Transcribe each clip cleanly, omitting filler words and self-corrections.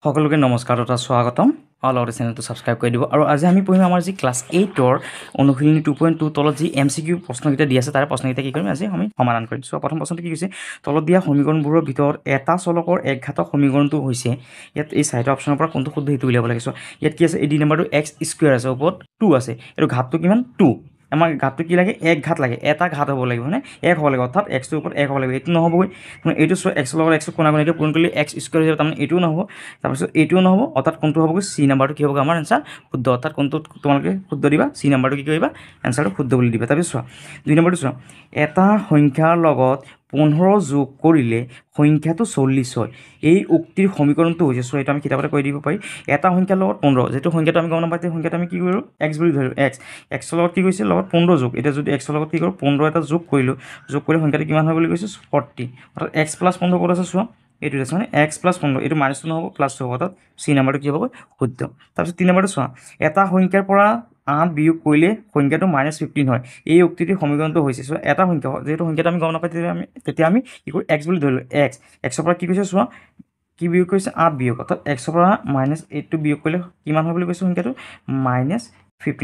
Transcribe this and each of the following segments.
সকলোকে নমস্কাৰ তথা স্বাগতম লগতে চেনেলটো ছাবস্ক্ৰাইব কৰি দিব। আৰু আজি আমি পঢ়িম আমাৰ যি ক্লাছ 8ৰ অনুশীলনী 2.2 তলত যি MCQ প্ৰশ্নকেইটা দি আছে তাৰে প্ৰশ্নকেইটা কি কৰিম আজি আমি সমাধান কৰিম। চ' প্ৰথম প্ৰশ্নটো কি কৈছে, তলত দিয়া সমীকৰণবোৰৰ ভিতৰত এটা চলকৰ একঘাতক সমীকৰণটো হৈছে, ইয়াত এই চাৰিটা অপশ্যনৰ পৰা কোনটো শুদ্ধ সেইটো উলিয়াব লাগে। চ' ইয়াত কি আছে, এই ডি নাম্বাৰটো এক্স স্কুৱেৰ আছে, ওপৰত 2 আছে, এইটো ঘাতটো কিমান 2, আমাৰ ঘাতটো কি লাগে, এক ঘাত লাগে, এটা ঘাত হ'ব লাগিব, মানে এক হ'ব লাগিব, অৰ্থাৎ এক্সটোৰ ওপৰত এক হ'ব লাগিব, এইটো নহ'বগৈ। এইটো চোৱা, এক্সৰ লগত এক্সক কোণাগুণিকৈ পূৰণ কৰিলে এক্স স্কুৱেৰ হৈ যাব, তাৰমানে এইটোও নহ'ব, তাৰপিছত এইটোও নহ'ব, অৰ্থাৎ কোনটো হ'বগৈ, চি নাম্বাৰটো কি হ'বগৈ আমাৰ এনচাৰ শুদ্ধ, অৰ্থাৎ কোনটো তোমালোকে শুদ্ধ দিবা, চি নাম্বাৰটো কি কৰিবা, এনচাৰটো শুদ্ধ বুলি দিবা। তাৰপিছত চোৱা 2 নম্বৰটো চোৱা, এটা সংখ্যাৰ লগত 15 যোগ কৰিলে সংখ্যাটো 40 হয়, এই উক্তিৰ সমীকৰণটো হৈছে, চোৱা এইটো আমি কিতাপতে কৈ দিব পাৰি, এটা সংখ্যাৰ লগত 15, যিটো সংখ্যাটো আমি গম নাপাওঁ, সেই সংখ্যাটো আমি কি কৰোঁ, এক্স বুলি ধৰিলোঁ, এক্সৰ লগত কি কৈছে, লগত 15 যোগ, এতিয়া যদি এক্সৰ লগত কি কৰোঁ 15 এটা যোগ কৰিলোঁ, যোগ কৰি সংখ্যাটো কিমান হয় বুলি কৈছোঁ 40, অৰ্থাৎ এক্স প্লাছ 15 ক'ত আছে চোৱা, এইটো আছে মানে এক্স প্লাছ 15, এইটো মাইনাছটো নহ'ব প্লাছটো হ'ব, অৰ্থাৎ চি নাম্বাৰটো কি হ'বগৈ শুদ্ধ। তাৰপিছত 3 নম্বৰটো চোৱা, এটা সংখ্যাৰ পৰা 8 বিয়োগ কৰিলে সংখ্যাটো -15 হয়, এই উক্তিটিৰ সমীকৰণটো হৈছে, চোৱা এটা সংখ্যা, যিহেতু সংখ্যাটো আমি গম নাপাওঁ তেতিয়া আমি কি কৰোঁ, এক্স বুলি ধৰিলোঁ, এক্সৰ পৰা কি কৈছে চোৱা, কি বিয়োগ কৰিছে 8 বিয়োগ, অৰ্থাৎ এক্সৰ পৰা -8টো বিয়োগ কৰিলে কিমান হয় বুলি কৈছে সংখ্যাটো -15,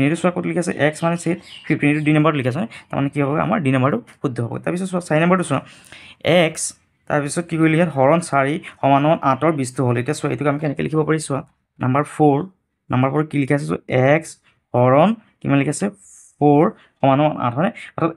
এইটো চোৱা ক'ত লিখা আছে, এক্স -8 15, এইটো ডি নাম্বাৰত লিখা আছে, তাৰমানে কি হ'ব আমাৰ ডি নাম্বাৰটো শুদ্ধ হ'ব। তাৰপিছত চোৱা 4 নম্বৰটো চোৱা, এক্স তাৰপিছত কি কৰিলে ইয়াত হৰণ 4 সমান 8ৰ 20টো হ'ল, এতিয়া চোৱা এইটোক আমি কেনেকৈ লিখিব পাৰি, চোৱা নাম্বাৰ 4 কি লিখা আছে, চোৱা এক্স হৰণ কিমান লিখা আছে 4 সমান 8 হয়নে, অৰ্থাৎ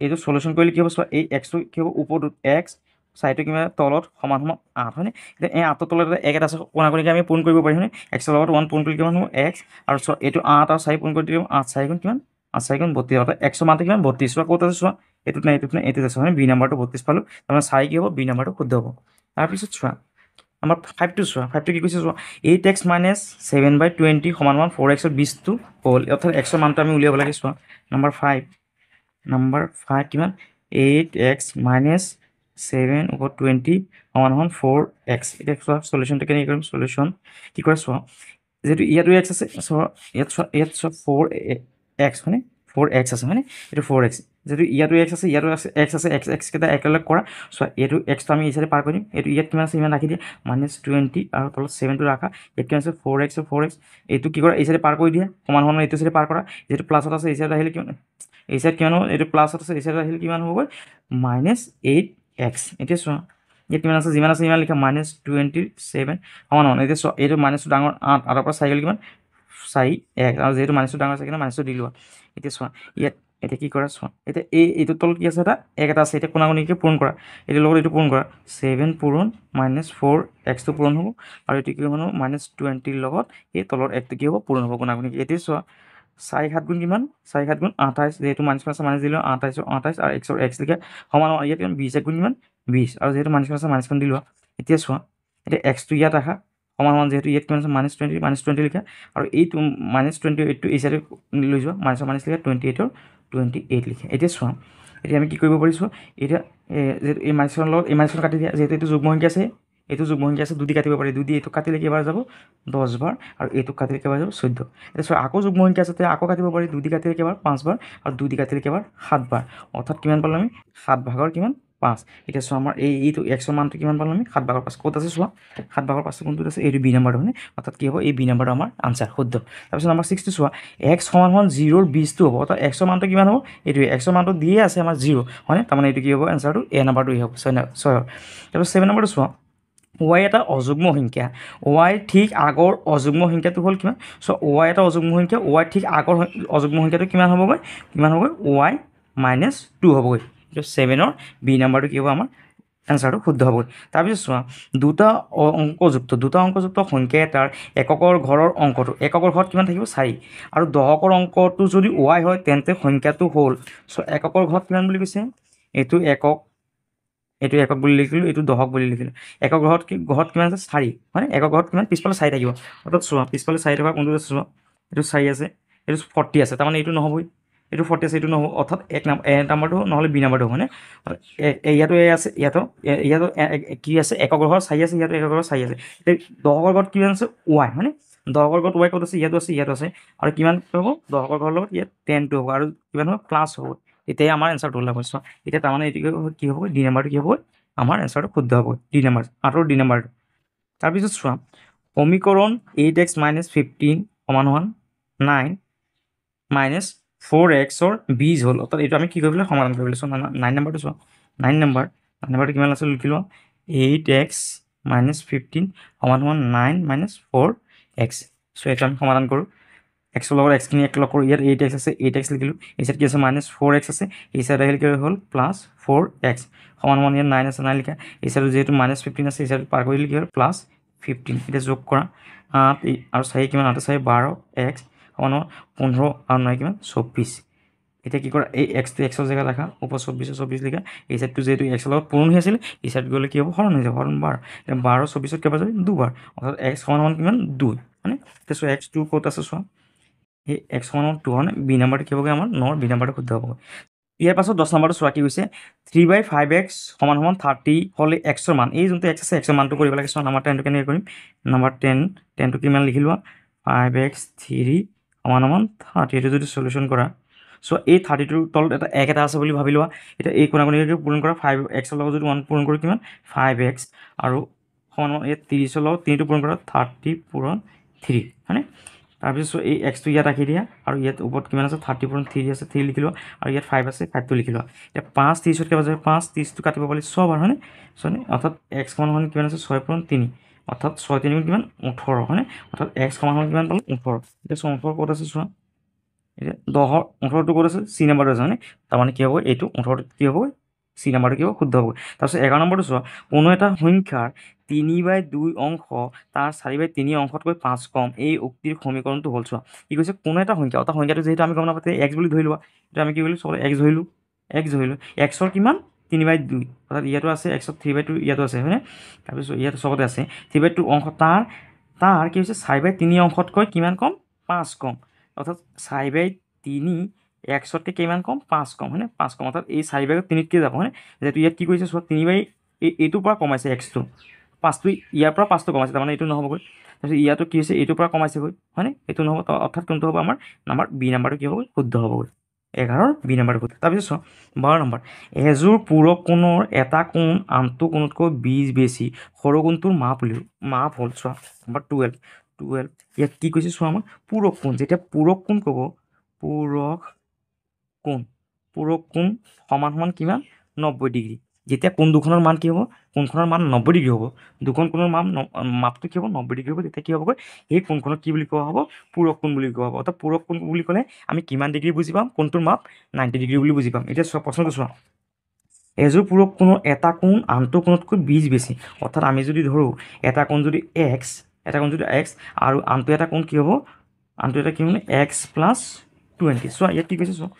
এইটো সলিউশ্যন কৰিলে কি হ'ব, চোৱা এই এক্সটো কি হ'ব ওপৰত এক্স, চাইটো কিমান তলত সমান 8 হয়নে, এতিয়া এই 8ৰ তলত এটা আছে, কোণাগুণিকৈ আমি পূৰণ কৰিব পাৰিম হয়নে, এক্সৰ লগত 1 পূৰণ কৰিলে কিমান হ'ব এক্স, আৰু চোৱা এইটো 8 আৰু 4 পূৰণ কৰি দিম, 8 4 গুণ কিমান, 8 4 গুণ 32, অৰ্থাৎ এক্সৰ মানটো কিমান 32, চোৱা ক'ত আছে চোৱা, এইটোত নাই এইটোত আছে হয়, বি নাম্বাৰটো 32 পালোঁ, তাৰমানে 4 কি হ'ব, বি নাম্বাৰটো শুদ্ধ হ'ব। তাৰপিছত চোৱা আমাৰ 5টো চোৱা, 5টো কি কৈছে চোৱা, 8x - 7/20 সমান 4xৰ 20টো হ'ল, অৰ্থাৎ এক্সৰ মানটো আমি উলিয়াব লাগে। চোৱা নাম্বাৰ 5 কিমান, 8x - 7/20 সমান 4x, এতিয়া চোৱা সলিউশ্যনটো কেনেকৈ কৰিম, সলিউশ্যন কি কৰে চোৱা, যিহেতু ইয়াতো এক্স আছে, চোৱা ইয়াত চোৱা 4x হয়নে, 4x আছে হয়নে, এইটো 4x, যিহেতু ইয়াতো এক্স আছে, ইয়াতো এক্স আছে, এক্স কেইটা একেলগ কৰা, চোৱা এইটো এক্সটো আমি এই চাইডে পাৰ কৰি দিম, এইটো ইয়াত কিমান আছে ইমান ৰাখি দিয়ে, -20 আৰু তলত 7টো ৰাখা, ইয়াত কিমান আছে 4x, এইটো কি কৰা এই চাইডে পাৰ কৰি দিয়া, সমান এইটো চাইডে পাৰ কৰা, যিহেতু প্লাছত আছে এই চাইডে আহিলে কিমান, এই চাইড কিমান হ'ব, এইটো প্লাছত আছে এই চাইডে আহিলে কিমান হ'বগৈ -8x, এতিয়া চোৱা ইয়াত কিমান আছে, যিমান আছে ইমান লিখা, -27 সমান, এতিয়া চোৱা এইটো মাইনাছটো ডাঙৰ 8, 8ৰ পৰা 4 গ'লে কিমান 4x, আৰু যিহেতু মাইনাছটো ডাঙৰ আছে সেইকাৰণে মাইনাছটো দি লোৱা। এতিয়া চোৱা ইয়াত এতিয়া কি কৰা চোৱা, এতিয়া এইটোৰ তলত কি আছে, এটা আছে, এতিয়া কোণাগুণিকৈ পূৰণ কৰা, এইটোৰ লগত এইটো পূৰণ কৰা, 7 পূৰণ -4xটো পূৰণ হ'ব, আৰু এইটো কি হ'ব -20ৰ লগত এই তলৰ একটো কি হ'ব পূৰণ হ'ব কোণাগুণিকৈ। এতিয়া চোৱা 4 7 গুণ কিমান, 4 7 গুণ 28, যিহেতু মাইনাছ আছে মাইনাছ দিলোঁ, 28 আৰু এক্সৰ এক্স লিখা সমান, ইয়াত কিমান 20 গুণ কিমান 20, আৰু যিহেতু মাইনাছ আছে মাইনাছখন দি লোৱা। এতিয়া চোৱা এতিয়া এক্সটো ইয়াত ৰাখা সমান, যিহেতু ইয়াত কিমান আছে -20 লিখা, আৰু এইটো -28টো এই চাইডে লৈ যোৱা, মাইনাছ লিখা 28 লিখা। এতিয়া চোৱা এতিয়া আমি কি কৰিব পাৰিছোঁ, এতিয়া যিহেতু এই মাইনাছখনৰ লগত এই মাইনাছখন কাটি দিয়া, যিহেতু এইটো যুগ্ম সংখ্যা আছে, এইটো যুগ্ম সংখ্যা আছে, 2 দি কাটিব পাৰি, 2 দি এইটো কাটিলে কেইবাৰ যাব 10 বাৰ, আৰু এইটোক কাটিলে কেইবাৰ যাব 14। এতিয়া চোৱা আকৌ যুগ্ম সংখ্যা আছে, আকৌ কাটিব পাৰি, 2 দি কাটিলে কেইবাৰ 5 বাৰ, আৰু 2 দি কাটিলে কেইবাৰ 7 বাৰ, অৰ্থাৎ কিমান পালোঁ আমি 7 কিমান 5। এতিয়া চোৱা আমাৰ এইটো এক্সৰ মানটো কিমান পালোঁ আমি 7/5, ক'ত আছে চোৱা 7/5 কোনটোত আছে, এইটো বি নাম্বাৰটো হয়নে, অৰ্থাৎ কি হ'ব এই বি নাম্বাৰটো আমাৰ আনচাৰ শুদ্ধ। তাৰপিছত নাম্বাৰ 6টো চোৱা, x সমান 0ৰ 20টো হ'ব, অৰ্থাৎ এক্সৰ মানটো কিমান হ'ব, এইটোৱে এক্সৰ মানটো দিয়ে আছে আমাৰ 0 হয়নে, তাৰমানে এইটো কি হ'ব এনচাৰটো এ নাম্বাৰটো হ'ব 6। তাৰপিছত 7 নম্বৰটো চোৱা, y এটা অযুগ্ম সংখ্যা, y ঠিক আগৰ অযুগ্ম সংখ্যাটো হ'ল কিমান, চ' y এটা অযুগ্ম সংখ্যা, y ঠিক আগৰ অযুগ্ম সংখ্যাটো কিমান হ'বগৈ y - 2 হ'বগৈ, এইটো 7ৰ বি নাম্বাৰটো কি হ'ব আমাৰ এনচাৰটো শুদ্ধ হ'বগৈ। তাৰপিছত চোৱা, দুটা অংকযুক্ত সংখ্যা এটাৰ এককৰ ঘৰৰ অংকটো, এককৰ ঘৰত কিমান থাকিব 4, আৰু দশকৰ অংকটো যদি y হয় তেন্তে সংখ্যাটো হ'ল, চ' এককৰ ঘৰত কিমান বুলি কৈছে, এইটো একক বুলি লিখিলোঁ, এইটো দশক বুলি লিখিলোঁ, একক ঘৰত কিমান আছে 4 হয়নে, একক ঘৰত কিমান পিছফালে 4 থাকিব, অৰ্থাৎ চোৱা পিছফালে 4 থকা কোনটো আছে চোৱা, এইটো 4 আছে, এইটো 40 আছে, তাৰমানে এইটো নহ'বই, এইটো 40 আছে, এইটো নহ'ব, অৰ্থাৎ এ নাম্বাৰটো নহ'লে বি নাম্বাৰটো হয়নে, ইয়াতো এ আছে, ইয়াতো কি আছে একক ঘৰত 4 আছে, ইয়াতো একক ঘৰত 4 আছে, এতিয়া দশকৰ ঘৰত কিমান আছে y হয়নে, দশকৰ ঘৰত y ক'ত আছে, ইয়াতো আছে, আৰু কিমান হ'ব দশকৰ ঘৰৰ লগত ইয়াত 10টো হ'ব, আৰু কিমান হ'ব প্লাছ হ'ব, তেতিয়াই আমাৰ এনচাৰটো ওলাব। চোৱা এতিয়া তাৰমানে এইটো কি হ'ব, ডি নাম্বাৰটো কি হ'ব আমাৰ এনচাৰটো শুদ্ধ হ'ব, ডি নাম্বাৰ 8ৰ ডি নাম্বাৰটো। তাৰপিছত চোৱা সমীকৰণ 8x - 15 = 9 মাইনাছ 4xৰ বীজ হ'ল। অৰ্থাৎ এইটো আমি কি কৰিবলৈ সমাধান কৰিবলৈ চোৱা 9 নম্বৰটো চোৱা 9 নম্বৰটো কিমান আছে লিখি লোৱা 8x - 15 = 9 মাইনাছ 4x। চ' এইটো আমি সমাধান কৰোঁ। এক্সৰ লগত এক্সখিনি এক লগ কৰোঁ। ইয়াত 8x আছে 8x লিখিলোঁ। এই চাইড কি আছে মাইনাছ 4x আছে। এই চাইড আহিলে কি হ'ল প্লাছ 4x = ইয়াত 9 আছে 9 লিখা। এই চাইডত যিহেতু মাইনাছ 15 আছে এই চাইড পাৰ কৰিলে কি হ'ল প্লাছ 15। এতিয়া যোগ কৰা 8 আৰু 4 কিমান 8 4 12 x = 15 আৰু 9 কিমান 24। এতিয়া কি কৰা এই এক্সটো এক্সৰ জেগাত ৰাখা ওপৰ 24 লিখা। এই চাইডটো যিহেতু এক্সৰ লগত পূৰণ হৈ আছিল এই চাইড গ'লে কি হ'ব হৰণ হৈ যাব হৰণ 12। এতিয়া 12 24 কেইবাৰ যাব 2বাৰ অৰ্থাৎ x = কিমান 2 হয়নে। এতিয়া চোৱা x2 ক'ত আছে চোৱা এই x = 2 হয়নে। বি নাম্বাৰটো কি হ'বগৈ আমাৰ 9 বি নাম্বাৰটো শুদ্ধ হ'বগৈ। ইয়াৰ পাছত 10 নম্বৰটো চোৱা কি হৈছে 3/5x = 30 হ'লে xৰ মান এই যোনটো x আছে xৰ মানটো কৰিব লাগে। চোৱা নাম্বাৰ 10টো কেনেকৈ কৰিম নাম্বাৰ 10টো কিমান লিখি লোৱা 5x 3 = 30। এইটো যদি চলিউশ্যন কৰা চ' এই 30টোৰ তলত এটা এক এটা আছে বুলি ভাবি লোৱা। এতিয়া এই কোণাকুণিকৈ পূৰণ কৰা 5xৰ লগত যদি 1 পূৰণ কৰোঁ কিমান 5x আৰু এই 30ৰ লগত 3টো পূৰণ কৰা 30 পূৰণ 3 হয়নে। তাৰপিছত এই এক্সটো ইয়াত ৰাখি দিয়া আৰু ইয়াত ওপৰত কিমান আছে 30 পূৰণ 3 আছে 3 লিখি লোৱা আৰু ইয়াত 5 আছে 5টো লিখি লোৱা। এতিয়া 5 30ত কেইবাৰ যাব 5 30টো কাটিব পাৰি 6 বাৰ হয়নে। চনে অৰ্থাৎ x = কিমান আছে 6 পূৰণ 3 অৰ্থাৎ 6 3 কিমান 18 হয়নে। অৰ্থাৎ x = কিমান পালোঁ 18। এতিয়া 18 ক'ত আছে চোৱা এতিয়া 10ৰ 18টো ক'ত আছে চি নাম্বাৰটো আছে হয়নে। তাৰমানে কি হ'ব এইটো 18টো কি হ'ব চি নাম্বাৰটো কি হ'ব শুদ্ধ হ'ব। তাৰপিছত 11 নম্বৰটো চোৱা কোনো এটা সংখ্যাৰ 3/2 অংশ তাৰ 4/3 অংশতকৈ 5 কম এই উক্তিৰ সমীকৰণটো হ'ল। চোৱা কি কৈছে কোনো এটা সংখ্যা অৰ্থাৎ সংখ্যাটো যিহেতু আমি গম নাপাওঁ x বুলি ধৰি লোৱা। এতিয়া আমি কি কৰিলোঁ চব x ধৰিলোঁ xৰ কিমান 3/2 অৰ্থাৎ ইয়াতো আছে xৰ 3/2 ইয়াতো আছে হয়নে। তাৰপিছত ইয়াত চবতে আছে 3/2 অংশ তাৰ কি হৈছে 4/3 অংশতকৈ কিমান কম 5 কম অৰ্থাৎ 4/3 xতকৈ কিমান কম 5 কম হয়নে 5 কম অৰ্থাৎ এই 4/3কে যাব হয়নে। যিহেতু ইয়াত কি কৰিছে চোৱা 3 এইটোৰ পৰা কমাইছে xটো 5টো ইয়াৰ পৰা 5টো কমাইছে তাৰমানে এইটো নহ'বগৈ। তাৰপিছত ইয়াতো কি হৈছে এইটোৰ পৰা কমাইছেগৈ হয়নে এইটো নহ'ব অৰ্থাৎ কোনটো হ'ব আমাৰ নাম্বাৰ বি নাম্বাৰটো কি হ'বগৈ শুদ্ধ হ'বগৈ 11ৰ বি নাম্বাৰটো শুদ্ধ। তাৰপিছত চোৱা 12 নম্বৰ এযোৰ পূৰক কোণৰ এটা কোণ আনটো কোণতকৈ 20 বেছি সৰু কোণটোৰ মাপ হ'ল। চোৱা নাম্বাৰ 12 ইয়াত কি কৈছে চোৱা আমাৰ পূৰক কোণ। যেতিয়া পূৰক কোণ ক'ব পূৰক কোণ সমান কিমান 90 ডিগ্ৰী। যেতিয়া কোণ দুখনৰ মান কি হ'ব কোণখনৰ মান 90 ডিগ্ৰী হ'ব দুখন কোণৰ মাপটো কি হ'ব 90 ডিগ্ৰী হ'ব। তেতিয়া কি হ'বগৈ সেই কোণখনক কি বুলি কোৱা হ'ব পূৰক কোণ বুলি কোৱা হ'ব। অৰ্থাৎ পূৰক কোণ বুলি ক'লে আমি কিমান ডিগ্ৰী বুজি পাম কোণটোৰ মাপ 90 ডিগ্ৰী বুলি বুজি পাম। এতিয়া চোৱা প্ৰশ্নটো চোৱা এযোৰ পূৰক কোণৰ এটা কোণ আনটো কোণতকৈ 20 বেছি অৰ্থাৎ আমি যদি ধৰোঁ এটা কোণ যদি x আৰু আনটো এটা কোণ কি হ'ব আনটো এটা কি মানে x + 20। চোৱা ইয়াত কি কৈছে চোৱা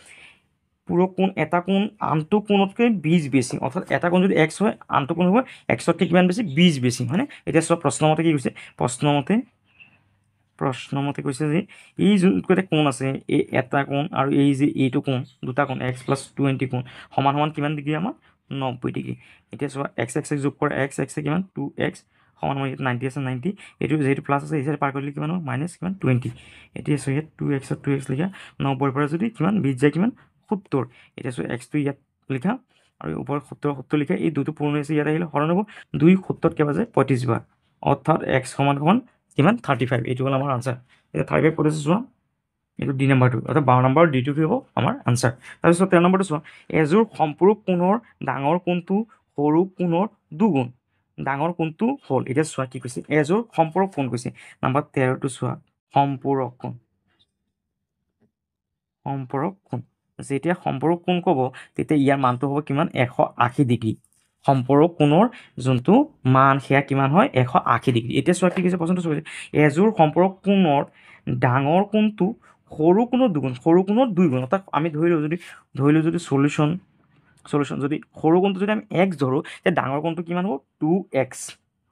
পূৰক কোণ এটা কোণ আনটো কোণতকৈ 20 বেছি অৰ্থাৎ এটা কোণ যদি x হয় আনটো কোণ হ'ব xতকৈ কিমান বেছি 20 বেছি হয়নে। এতিয়া চোৱা প্ৰশ্নমতে কি কৈছে প্ৰশ্নমতে কৈছে যে এই যোনটো এটা কোণ আছে এই এটা কোণ আৰু এই যে এইটো কোণ দুটা কোণ x + 20 কোণ সমান কিমান ডিগ্ৰী আমাৰ 90 ডিগ্ৰী। এতিয়া চোৱা x যোগ কৰা x কিমান 2x সমান ইয়াত 90 আছে 90 এইটো যিহেতু প্লাছ আছে এই চাইড পাৰ কৰিলে কিমান হ'ব মাইনাছ কিমান 20। এতিয়া চোৱা ইয়াত 2x লিখা 90ৰ পৰা যদি কিমান 20 যায় কিমান 70। এতিয়া চোৱা xটো ইয়াত লিখা আৰু ওপৰত 70 লিখা এই দুটো পূৰণ হৈছে ইয়াত আহিলে হৰণ হ'ব 2 70 কেইবাৰ যায় 35 বাৰ অৰ্থাৎ x সমান কিমান 35। এইটো হ'ল আমাৰ আনচাৰ। এতিয়া 35 ক'ত আছে চোৱা এইটো ডি নাম্বাৰটো অৰ্থাৎ 12 নম্বৰ ডিটো কি হ'ব আমাৰ আনচাৰ। তাৰপিছত 13 নম্বৰটো চোৱা এযোৰ সম্পূৰক কোণৰ ডাঙৰ কোণটো সৰু কোণৰ দুগুণ ডাঙৰ কোণটো হ'ল। এতিয়া চোৱা কি কৈছে এযোৰ সম্পূৰক কোণ কৈছে নাম্বাৰ 13টো চোৱা সম্পূৰক কোণ যেতিয়া সম্পূৰক কোণ ক'ব তেতিয়া ইয়াৰ মানটো হ'ব কিমান 180 ডিগ্ৰী। সম্পূৰক কোণৰ যোনটো মান সেয়া কিমান হয় 180 ডিগ্ৰী। এতিয়া চোৱা কি কৈছে প্ৰশ্নটো চোৱা এযোৰ সম্পূৰক কোণৰ ডাঙৰ কোণটো সৰু কোণৰ দুগুণ অৰ্থাৎ আমি ধৰিলোঁ যদি চলিউশ্যন যদি সৰু কোণটো যদি আমি x ধৰোঁ তেতিয়া ডাঙৰ কোণটো কিমান হ'ব 2x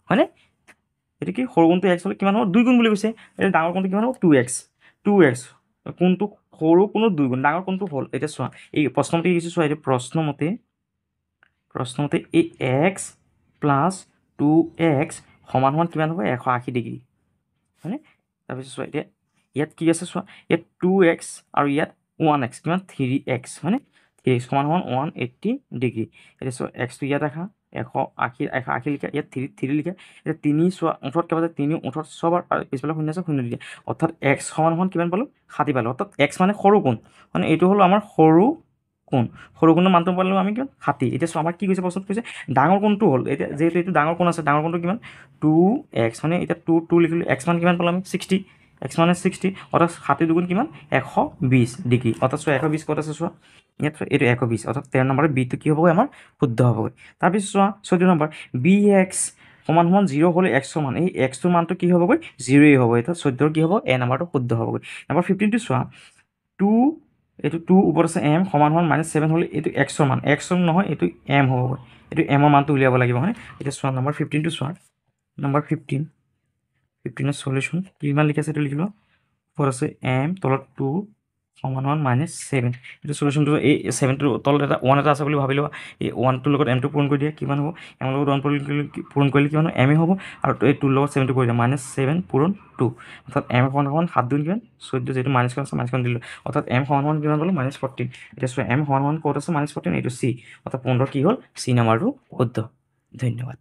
হয়নে। এইটো কি সৰু কোণটো x হ'লে কিমান হ'ব 2 গুণ বুলি কৈছে এতিয়া ডাঙৰ কোণটো কিমান হ'ব 2x কোণটো সৰু কোণৰ 2 গুণ ডাঙৰ কোণটো হ'ল। এতিয়া চোৱা এই প্ৰশ্নমতে কি কৈছে চোৱা এইটো প্ৰশ্নমতে এই x + 2x সমান কিমান হ'ব 180 ডিগ্ৰী হয়নে। তাৰপিছত চোৱা এতিয়া ইয়াত কি আছে চোৱা ইয়াত 2x আৰু ইয়াত 1x কিমান 3x হয়নে 3x সমান 180 ডিগ্ৰী। এতিয়া চোৱা xটো ইয়াত ৰাখা 180 লিখা, ইয়াত 3 লিখা। এতিয়া 3 চোৱা 8 কেইবাৰ 3 8 ছবাৰ আৰু পিছফালে 0 আছে 0 দি দিয়া, অৰ্থাৎ x সমান কিমান পালোঁ 60 পালোঁ। অৰ্থাৎ x মানে সৰু কোণ, মানে এইটো হ'ল আমাৰ সৰু কোণ। সৰু কোণৰ মানটো পালোঁ আমি কিমান 60। এতিয়া চোৱা আমাক কি কৈছে প্ৰশ্নত কৈছে ডাঙৰ কোণটো হ'ল, এতিয়া যিহেতু এইটো ডাঙৰ কোণ আছে, ডাঙৰ কোণটো কিমান 2x, মানে এতিয়া 2 লিখিলোঁ, x মান কিমান পালোঁ আমি 60, x মানে 60, অৰ্থাৎ 60 দুগুণ কিমান 120 ডিগ্ৰী। অৰ্থাৎ চোৱা 120 ক'ত আছে চোৱা, ইয়াত এইটো 120, অৰ্থাৎ 13 নম্বৰ বিটো কি হ'বগৈ আমাৰ শুদ্ধ হ'বগৈ। তাৰপিছত চোৱা 14 নম্বৰ bx সমান 0 হ'লে x সমান, এই xটোৰ মানটো কি হ'বগৈ 0 হ'ব, অৰ্থাৎ 14 কি হ'ব এ নাম্বাৰটো শুদ্ধ হ'বগৈ। নম্বৰ 15টো চোৱা 2, এইটো 2 ওপৰত আছে m সমান -7 হ'লে এইটো x মান, x নহয় এইটো m হ'বগৈ, এইটো m ৰ মানটো উলিয়াব লাগিব হয়নে। এতিয়া চোৱা নম্বৰ 15টো চোৱা, নম্বৰ 15ৰ সলিউশ্যন কিমান লিখি আছে এইটো লিখি লোৱা, ওপৰত আছে m তলত 2 সমান -7, এইটো সলিউশ্যনটো এই 7টোৰ তলত এটা 1 এটা আছে বুলি ভাবি লোৱা, এই 1টোৰ লগত m টো পূৰণ কৰি দিয়া, কিমান হ'ব m লগত 1 পূৰণ কৰিলে কিমান হ'ব m হ'ব, আৰু এই 2 লগত 7টো কৰি দিয়া -7 পূৰণ 2, অৰ্থাৎ m সমান 7 দুগুণ কিমান 14, যিহেতু মাইনাছ আছে মাইনাছখন দিলোঁ, অৰ্থাৎ m সমান কিমান পালোঁ -14। এতিয়া চোৱা m সমান ক'ত আছে -14, এইটো c, অৰ্থাৎ 15 কি হ'ল c নাম্বাৰটো শুদ্ধ। ধন্যবাদ।